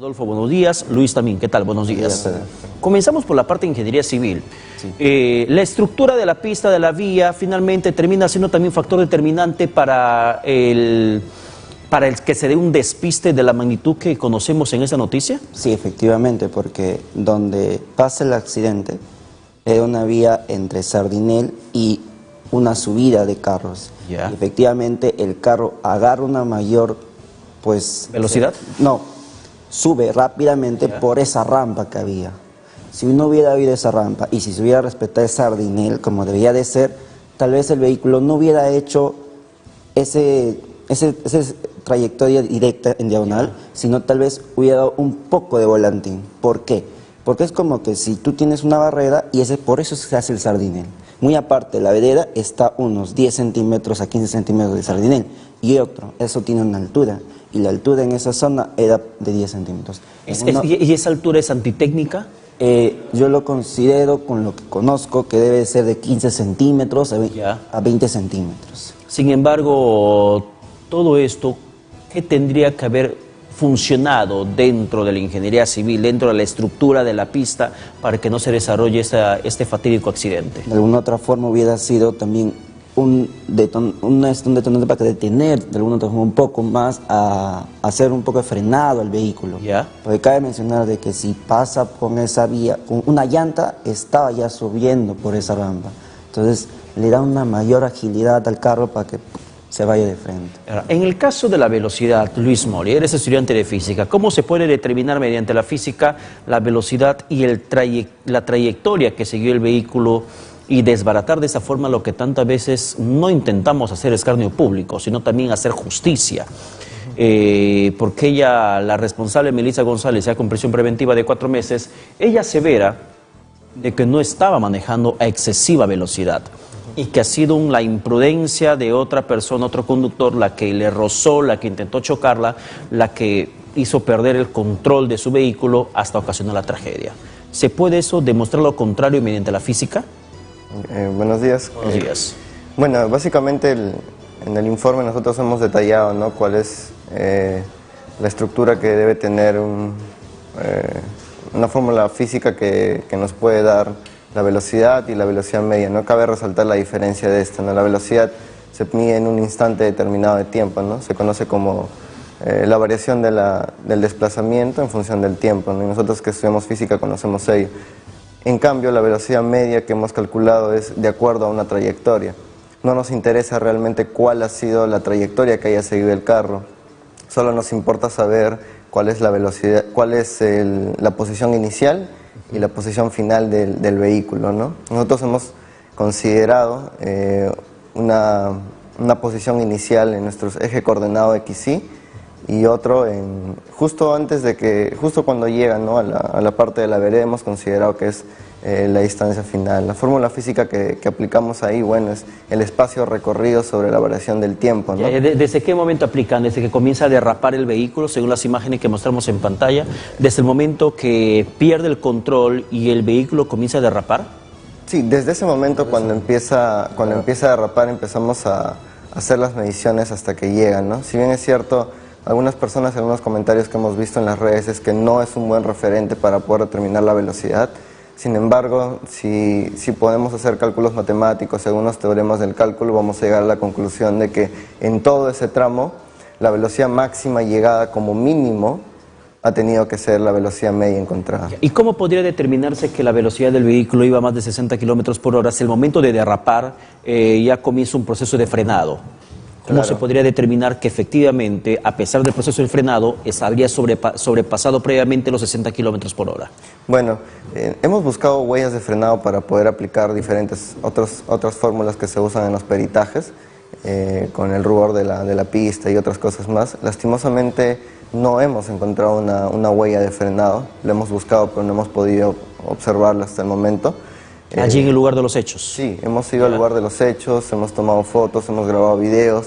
Adolfo, buenos días. Luis también, ¿qué tal? Buenos días. Comenzamos por la parte de ingeniería civil. Sí. La estructura de la pista, de la vía, finalmente termina siendo también factor determinante para el que se dé un despiste de la magnitud que conocemos en esa noticia. Sí, efectivamente, porque donde pasa el accidente era una vía entre Sardinel y una subida de carros. Ya. Y efectivamente el carro agarra una mayor, pues... ¿Velocidad? No, sube rápidamente por esa rampa que había. Si no hubiera habido esa rampa y si se hubiera respetado el Sardinel como debía de ser, tal vez el vehículo no hubiera hecho ese trayectoria directa en diagonal, sino tal vez hubiera dado un poco de volantín. ¿Por qué? Porque es como que si tú tienes una barrera y por eso se hace el Sardinel. Muy aparte, la vereda está unos 10 centímetros a 15 centímetros de Sardinel y otro, eso tiene una altura. Y la altura en esa zona era de 10 centímetros. ¿Y esa altura es antitécnica? Yo lo considero, con lo que conozco, que debe ser de 15 centímetros a 20 centímetros. Sin embargo, todo esto, ¿qué tendría que haber funcionado dentro de la ingeniería civil, dentro de la estructura de la pista, para que no se desarrolle este fatídico accidente? De alguna otra forma hubiera sido también un detonante para detener de alguna otra forma un poco más, a hacer un poco de frenado al vehículo. ¿Ya? Porque cabe mencionar de que si pasa con esa vía, con una llanta estaba ya subiendo por esa rampa. Entonces le da una mayor agilidad al carro para que se vaya de frente. En el caso de la velocidad, Luis Mori, eres estudiante de física, ¿cómo se puede determinar mediante la física la velocidad y la trayectoria que siguió el vehículo y desbaratar de esa forma lo que tantas veces no intentamos hacer escarnio público, sino también hacer justicia? Porque ella, la responsable Melissa González, ya con prisión preventiva de 4 meses, ella asevera de que no estaba manejando a excesiva velocidad y que ha sido la imprudencia de otra persona, otro conductor, la que le rozó, la que intentó chocarla, la que hizo perder el control de su vehículo hasta ocasionar la tragedia. ¿Se puede eso demostrar lo contrario mediante la física? Buenos días. Buenos días. Bueno, básicamente en el informe nosotros hemos detallado, ¿no?, cuál es la estructura que debe tener una fórmula física que nos puede dar la velocidad y la velocidad media. No cabe resaltar la diferencia de esto, ¿no? La velocidad se mide en un instante determinado de tiempo, ¿no? Se conoce como la variación del desplazamiento en función del tiempo, ¿no? Y nosotros que estudiamos física conocemos ello. En cambio, la velocidad media que hemos calculado es de acuerdo a una trayectoria. No nos interesa realmente cuál ha sido la trayectoria que haya seguido el carro, solo nos importa saber cuál es la velocidad, cuál es la posición inicial y la posición final del vehículo, ¿no? Nosotros hemos considerado una posición inicial en nuestro eje coordenado XY y otro justo cuando llegan, ¿no?, a la parte de la vereda, hemos considerado que es la distancia final. La fórmula física que aplicamos ahí, bueno, es el espacio recorrido sobre la variación del tiempo, ¿no? ¿Desde qué momento aplican? ¿Desde que comienza a derrapar el vehículo, según las imágenes que mostramos en pantalla? ¿Desde el momento que pierde el control y el vehículo comienza a derrapar? Sí, desde ese momento cuando empieza a derrapar empezamos a hacer las mediciones hasta que llegan, ¿no? Si bien es cierto, algunas personas, algunos comentarios que hemos visto en las redes es que no es un buen referente para poder determinar la velocidad. Sin embargo, si podemos hacer cálculos matemáticos según los teoremas del cálculo, vamos a llegar a la conclusión de que en todo ese tramo la velocidad máxima llegada como mínimo ha tenido que ser la velocidad media encontrada. ¿Y cómo podría determinarse que la velocidad del vehículo iba a más de 60 kilómetros por hora si el momento de derrapar ya comienza un proceso de frenado? ¿Cómo se podría determinar que efectivamente, a pesar del proceso de frenado, habría sobrepasado previamente los 60 kilómetros por hora? Bueno, hemos buscado huellas de frenado para poder aplicar diferentes otras fórmulas que se usan en los peritajes, con el rubor de la pista y otras cosas más. Lastimosamente no hemos encontrado una huella de frenado, lo hemos buscado pero no hemos podido observarla hasta el momento. Allí en el lugar de los hechos. Sí, hemos ido al lugar de los hechos, hemos tomado fotos, hemos grabado videos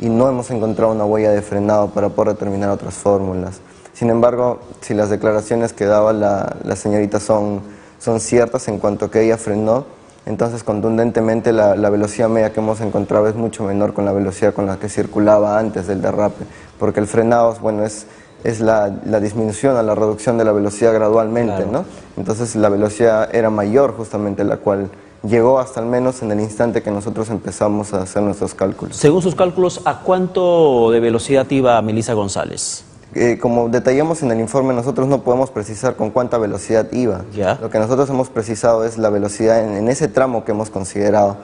y no hemos encontrado una huella de frenado para poder determinar otras fórmulas. Sin embargo, si las declaraciones que daba la señorita son ciertas en cuanto a que ella frenó, entonces contundentemente la velocidad media que hemos encontrado es mucho menor con la velocidad con la que circulaba antes del derrape, porque el frenado, bueno, es es la disminución a la reducción de la velocidad gradualmente, Claro. ¿no? Entonces la velocidad era mayor justamente, la cual llegó hasta al menos en el instante que nosotros empezamos a hacer nuestros cálculos. Según sus cálculos, ¿a cuánto de velocidad iba Melissa González? Como detallamos en el informe, nosotros no podemos precisar con cuánta velocidad iba. Ya. Lo que nosotros hemos precisado es la velocidad en ese tramo que hemos considerado.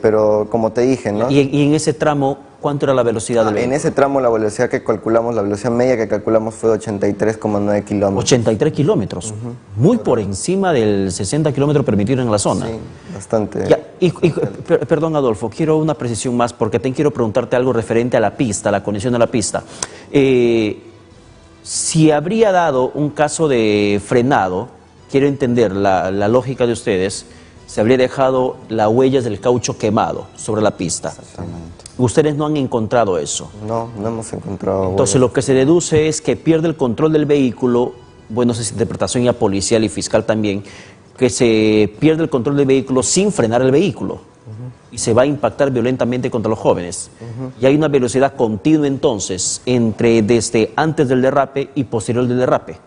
Pero como te dije, ¿no? Y en ese tramo, ¿cuánto era la velocidad del En vehículo? ese tramo la velocidad que calculamos, la velocidad media que calculamos fue de 83,9 kilómetros. 83 kilómetros, muy por encima del 60 kilómetros permitido en la zona. Sí, bastante. Ya, perdón, Adolfo, quiero una precisión más porque quiero preguntarte algo referente a la pista, a la condición de la pista. Si habría dado un caso de frenado, quiero entender la lógica de ustedes, se habría dejado las huellas del caucho quemado sobre la pista. Exactamente. Ustedes no han encontrado eso. No hemos encontrado Entonces huellas. lo que se deduce es que pierde el control del vehículo, bueno, esa es interpretación ya policial y fiscal también, que se pierde el control del vehículo sin frenar el vehículo y se va a impactar violentamente contra los jóvenes. Y hay una velocidad continua entonces desde antes del derrape y posterior del derrape.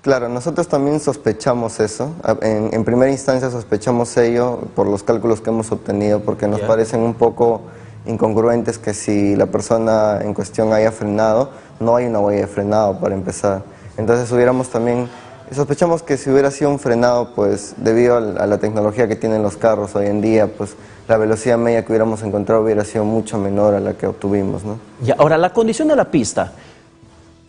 Claro, nosotros también sospechamos eso. En primera instancia sospechamos ello por los cálculos que hemos obtenido, porque nos parecen un poco incongruentes que si la persona en cuestión haya frenado, no hay una huella de frenado para empezar. Entonces sospechamos que si hubiera sido un frenado, pues debido a la tecnología que tienen los carros hoy en día, pues la velocidad media que hubiéramos encontrado hubiera sido mucho menor a la que obtuvimos, ¿no? Y ahora, la condición de la pista,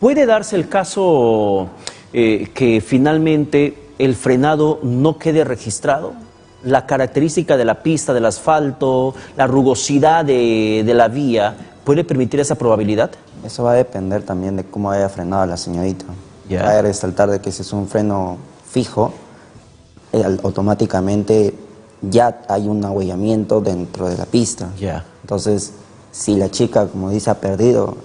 ¿puede darse el caso que finalmente el frenado no quede registrado? La característica de la pista, del asfalto, la rugosidad de la vía, ¿puede permitir esa probabilidad? Eso va a depender también de cómo haya frenado la señorita. Ya. Va a resaltar de que si es un freno fijo, automáticamente ya hay un ahuellamiento dentro de la pista. Ya. Entonces, si la chica, como dice, ha perdido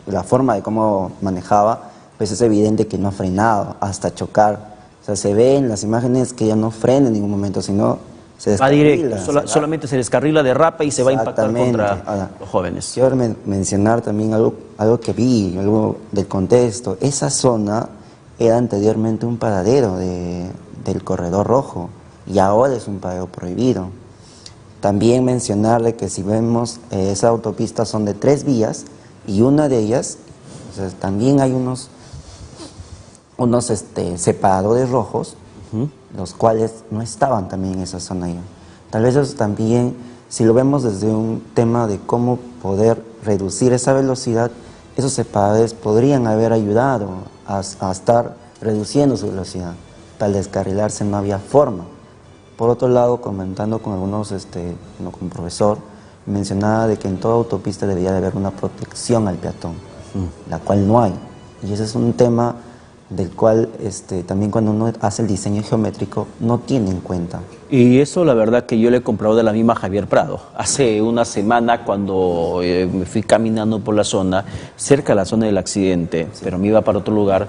la forma de cómo manejaba, pues es evidente que no ha frenado hasta chocar. O sea, se ve en las imágenes que ella no frena en ningún momento, sino se Va descarrila. directo, solamente se descarrila, derrapa y se va a impactar contra Ahora, los jóvenes. quiero mencionar también algo que vi, algo del contexto. Esa zona era anteriormente un paradero del corredor rojo y ahora es un paradero prohibido. También mencionarle que si vemos esa autopista son de 3 vías y una de ellas, o sea, también hay unos separadores rojos, los cuales no estaban también en esa zona ya. Tal vez eso también, si lo vemos desde un tema de cómo poder reducir esa velocidad, esos separadores podrían haber ayudado a estar reduciendo su velocidad. Al descarrilarse no había forma. Por otro lado, comentando con algunos, con un profesor, mencionaba de que en toda autopista debería de haber una protección al peatón, la cual no hay. Y ese es un tema del cual también cuando uno hace el diseño geométrico no tiene en cuenta. Y eso la verdad que yo le he comprado de la misma Javier Prado. Hace una semana cuando me fui caminando por la zona, cerca de la zona del accidente, pero me iba para otro lugar,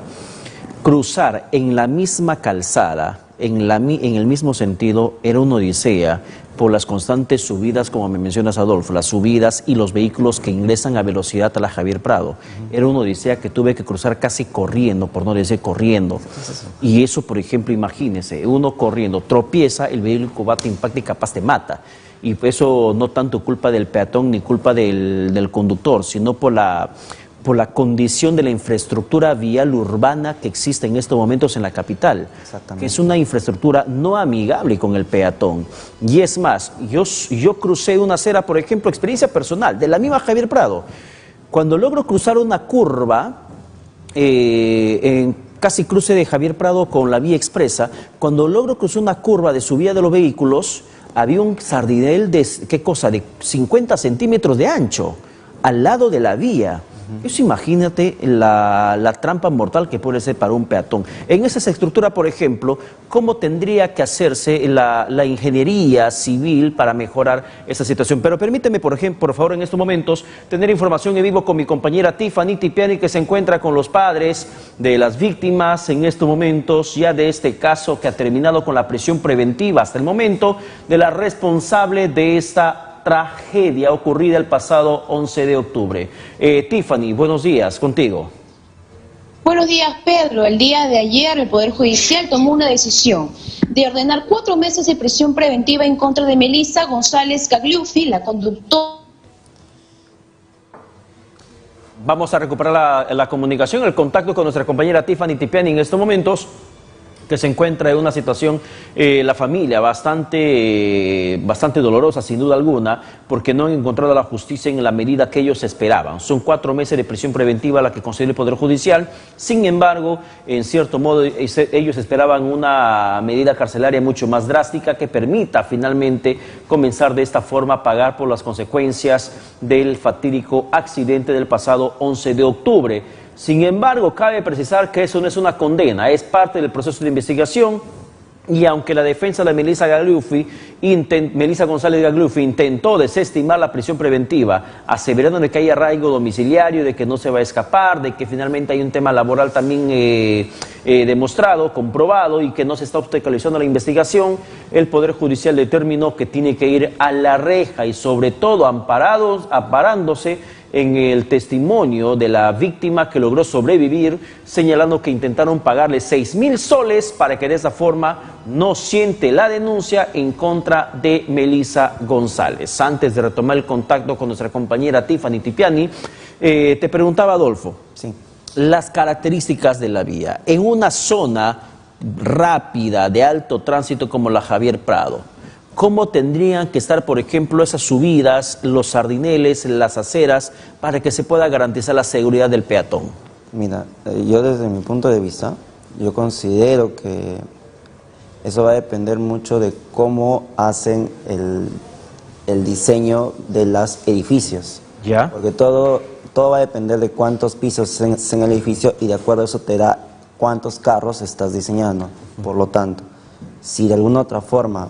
cruzar en la misma calzada, en el mismo sentido, era una odisea por las constantes subidas, como me mencionas, Adolfo, las subidas y los vehículos que ingresan a velocidad a la Javier Prado. Era una odisea que tuve que cruzar casi corriendo, por no decir corriendo. Y eso, por ejemplo, imagínese, uno corriendo, tropieza, el vehículo va, te impacta y capaz te mata. Y eso no tanto culpa del peatón ni culpa del conductor, sino por la condición de la infraestructura vial urbana que existe en estos momentos en la capital, que es una infraestructura no amigable con el peatón. Y es más, yo crucé una acera, por ejemplo, experiencia personal, de la misma Javier Prado. Cuando logro cruzar una curva, en casi cruce de Javier Prado con la vía expresa, cuando logro cruzar una curva de subida de los vehículos, había un sardinel de 50 centímetros de ancho, al lado de la vía. Eso imagínate la trampa mortal que puede ser para un peatón. En esa estructura, por ejemplo, ¿cómo tendría que hacerse la ingeniería civil para mejorar esa situación? Pero permíteme, por favor, en estos momentos, tener información en vivo con mi compañera Tiffany Tipiani, que se encuentra con los padres de las víctimas en estos momentos, ya de este caso que ha terminado con la prisión preventiva hasta el momento de la responsable de esta tragedia ocurrida el pasado 11 de octubre. Tiffany, buenos días, contigo. Buenos días, Pedro. El día de ayer el Poder Judicial tomó una decisión de ordenar 4 meses de prisión preventiva en contra de Melissa González Gagliuffi, la conductora. Vamos a recuperar la comunicación, el contacto con nuestra compañera Tiffany Tipiani en estos momentos, que se encuentra en una situación, la familia, bastante dolorosa, sin duda alguna, porque no han encontrado la justicia en la medida que ellos esperaban. Son 4 meses de prisión preventiva la que concedió el Poder Judicial. Sin embargo, en cierto modo, ellos esperaban una medida carcelaria mucho más drástica que permita finalmente comenzar de esta forma a pagar por las consecuencias del fatídico accidente del pasado 11 de octubre. Sin embargo, cabe precisar que eso no es una condena, es parte del proceso de investigación, y aunque la defensa de Melissa González Gagliuffi intentó desestimar la prisión preventiva, aseverando de que hay arraigo domiciliario, de que no se va a escapar, de que finalmente hay un tema laboral también demostrado, comprobado, y que no se está obstaculizando la investigación, el Poder Judicial determinó que tiene que ir a la reja y sobre todo amparándose en el testimonio de la víctima que logró sobrevivir, señalando que intentaron pagarle 6.000 soles para que de esa forma no siente la denuncia en contra de Melissa González. Antes de retomar el contacto con nuestra compañera Tiffany Tipiani, te preguntaba, Adolfo, Sí. las características de la vía en una zona rápida de alto tránsito como la Javier Prado. ¿Cómo tendrían que estar, por ejemplo, esas subidas, los sardineles, las aceras, para que se pueda garantizar la seguridad del peatón? Mira, yo desde mi punto de vista, yo considero que eso va a depender mucho de cómo hacen el diseño de los edificios. ¿Ya? Porque todo va a depender de cuántos pisos en el edificio, y de acuerdo a eso te da cuántos carros estás diseñando. Por lo tanto, si de alguna otra forma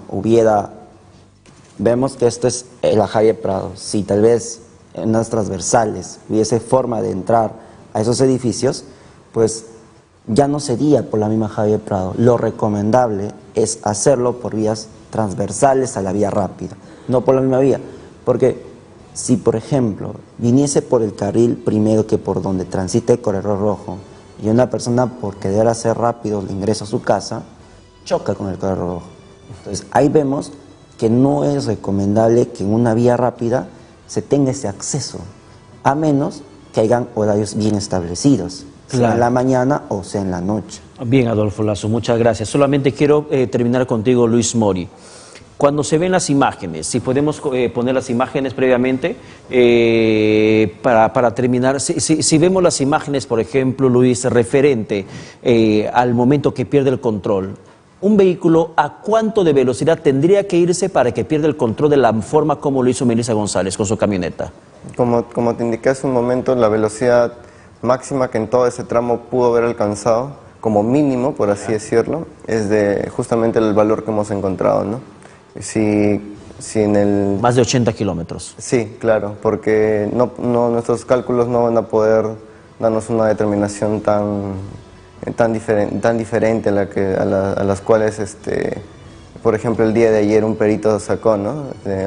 vemos que esto es la Javier Prado, si tal vez en las transversales hubiese forma de entrar a esos edificios, pues ya no sería por la misma Javier Prado. Lo recomendable es hacerlo por vías transversales a la vía rápida, no por la misma vía, porque si, por ejemplo, viniese por el carril primero que por donde transita el corredor rojo, y una persona, por querer hacer rápido el ingreso a su casa, choca con el corredor rojo. Entonces ahí vemos que no es recomendable que en una vía rápida se tenga ese acceso, a menos que hayan horarios bien establecidos, sea en la mañana o sea en la noche. Bien, Adolfo Lazo, muchas gracias. Solamente quiero terminar contigo, Luis Mori. Cuando se ven las imágenes, si podemos poner las imágenes previamente, para terminar, si vemos las imágenes, por ejemplo, Luis, referente al momento que pierde el control, un vehículo, ¿a cuánto de velocidad tendría que irse para que pierda el control de la forma como lo hizo Melissa González con su camioneta? Como te indiqué hace un momento, la velocidad máxima que en todo ese tramo pudo haber alcanzado, como mínimo, por así decirlo, es de justamente el valor que hemos encontrado, ¿no? Si en el... Más de 80 kilómetros. Sí, claro, porque nuestros cálculos no van a poder darnos una determinación tan diferente a las cuales, por ejemplo, el día de ayer un perito sacó, ¿no?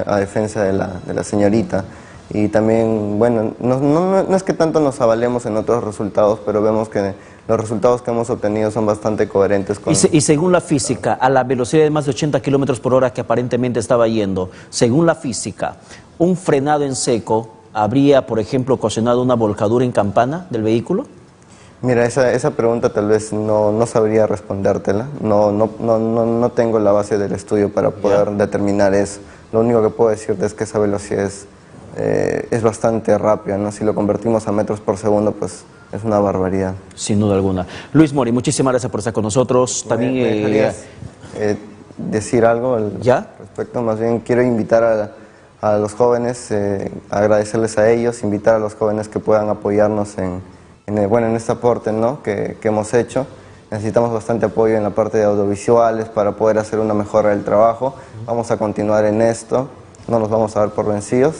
A defensa de la señorita. Y también, bueno, no es que tanto nos avalemos en otros resultados, pero vemos que los resultados que hemos obtenido son bastante coherentes con... Y según la física, a la velocidad de más de 80 kilómetros por hora que aparentemente estaba yendo, según la física, un frenado en seco habría, por ejemplo, ocasionado una volcadura en campana del vehículo. Mira, esa pregunta tal vez no sabría respondértela. No tengo la base del estudio para poder determinar eso. Lo único que puedo decirte es que esa velocidad es bastante rápida, ¿no? Si lo convertimos a metros por segundo, pues es una barbaridad. Sin duda alguna. Luis Mori, muchísimas gracias por estar con nosotros. También ¿Me dejarías decir algo al respecto? Más bien quiero invitar a los jóvenes, agradecerles a ellos, invitar a los jóvenes que puedan apoyarnos en este aporte, ¿no? que hemos hecho. Necesitamos bastante apoyo en la parte de audiovisuales para poder hacer una mejora del trabajo. Vamos a continuar en esto, no nos vamos a dar por vencidos.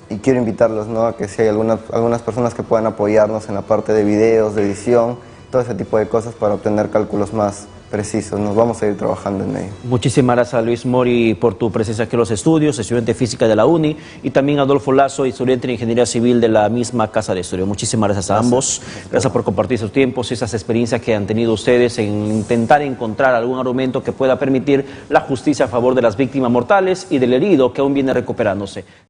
Y quiero invitarlos, ¿no? A que si hay algunas personas que puedan apoyarnos en la parte de videos, de edición, todo ese tipo de cosas para obtener cálculos más precisos. Nos vamos a ir trabajando en ello. Muchísimas gracias a Luis Mori por tu presencia aquí en los estudios, estudiante de física de la UNI, y también a Adolfo Lazo, estudiante de ingeniería civil de la misma casa de estudio. Muchísimas gracias a ambos. Gracias por compartir sus tiempos y esas experiencias que han tenido ustedes en intentar encontrar algún argumento que pueda permitir la justicia a favor de las víctimas mortales y del herido que aún viene recuperándose.